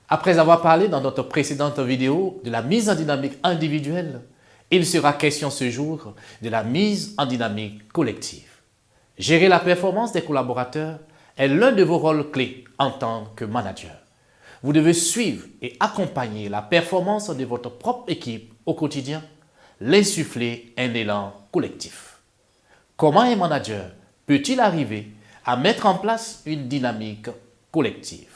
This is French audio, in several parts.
Après avoir parlé dans notre précédente vidéo de la mise en dynamique individuelle, il sera question ce jour de la mise en dynamique collective. Gérer la performance des collaborateurs est l'un de vos rôles clés en tant que manager. Vous devez suivre et accompagner la performance de votre propre équipe au quotidien, l'insuffler un élan collectif. Comment un manager peut-il arriver à mettre en place une dynamique collective?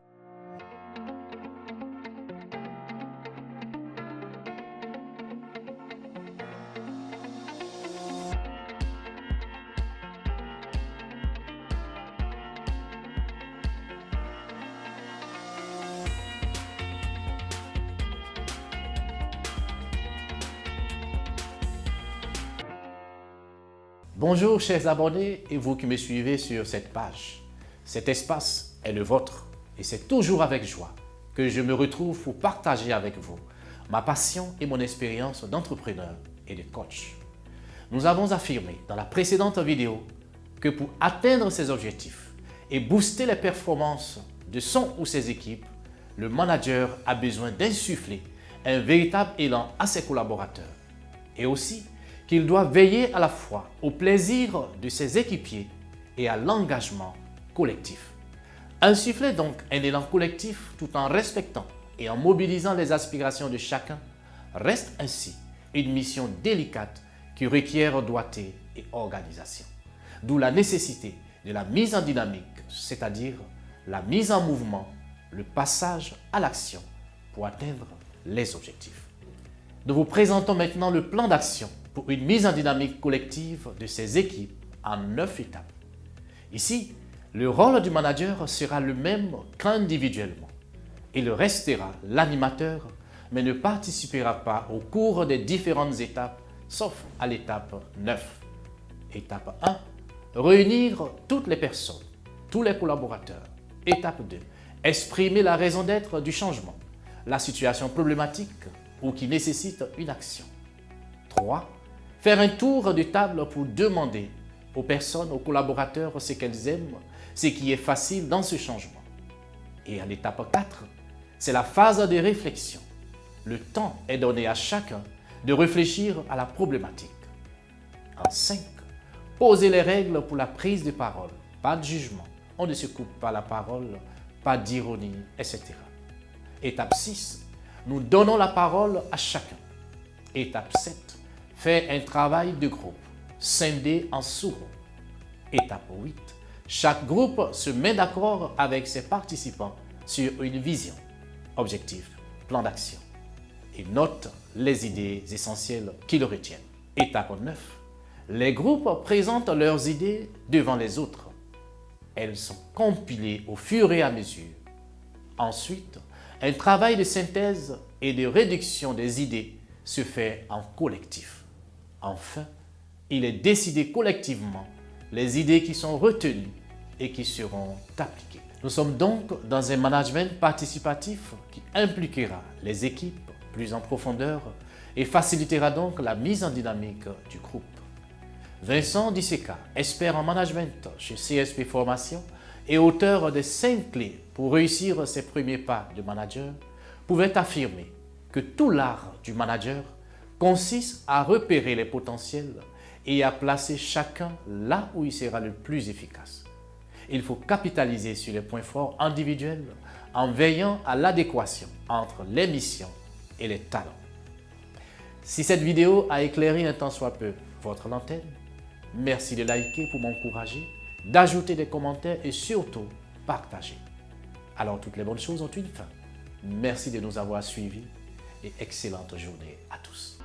Bonjour chers abonnés et vous qui me suivez sur cette page. Cet espace est le vôtre et c'est toujours avec joie que je me retrouve pour partager avec vous ma passion et mon expérience d'entrepreneur et de coach. Nous avons affirmé dans la précédente vidéo que pour atteindre ses objectifs et booster les performances de son ou ses équipes, le manager a besoin d'insuffler un véritable élan à ses collaborateurs et aussi qu'il doit veiller à la fois au plaisir de ses équipiers et à l'engagement collectif. Insuffler donc un élan collectif tout en respectant et en mobilisant les aspirations de chacun reste ainsi une mission délicate qui requiert doigté et organisation. D'où la nécessité de la mise en dynamique, c'est-à-dire la mise en mouvement, le passage à l'action pour atteindre les objectifs. Nous vous présentons maintenant le plan d'action pour une mise en dynamique collective de ces équipes en 9 étapes. Ici, le rôle du manager sera le même qu'individuellement. Il restera l'animateur, mais ne participera pas au cours des différentes étapes, sauf à l'étape 9. Étape 1, réunir toutes les personnes, tous les collaborateurs. Étape 2, exprimer la raison d'être du changement, la situation problématique ou qui nécessite une action. 3. Faire un tour de table pour demander aux personnes, aux collaborateurs ce qu'elles aiment, ce qui est facile dans ce changement. Et à l'étape 4, c'est la phase de réflexion. Le temps est donné à chacun de réfléchir à la problématique. En 5, poser les règles pour la prise de parole. Pas de jugement, on ne se coupe pas la parole, pas d'ironie, etc. Étape 6, nous donnons la parole à chacun. Étape 7, faire un travail de groupe, scindé en sous-groupes. Étape 8, chaque groupe se met d'accord avec ses participants sur une vision, objectif, plan d'action et note les idées essentielles qu'ils retiennent. Étape 9, les groupes présentent leurs idées devant les autres. Elles sont compilées au fur et à mesure. Ensuite, un travail de synthèse et de réduction des idées se fait en collectif. Enfin, il est décidé collectivement les idées qui sont retenues et qui seront appliquées. Nous sommes donc dans un management participatif qui impliquera les équipes plus en profondeur et facilitera donc la mise en dynamique du groupe. Vincent Diseka, expert en management chez CSP Formation et auteur des 5 clés pour réussir ses premiers pas de manager, pouvait affirmer que tout l'art du manager consiste à repérer les potentiels et à placer chacun là où il sera le plus efficace. Il faut capitaliser sur les points forts individuels en veillant à l'adéquation entre les missions et les talents. Si cette vidéo a éclairé un tant soit peu votre lanterne, merci de liker pour m'encourager, d'ajouter des commentaires et surtout partager. Alors toutes les bonnes choses ont une fin. Merci de nous avoir suivis et excellente journée à tous.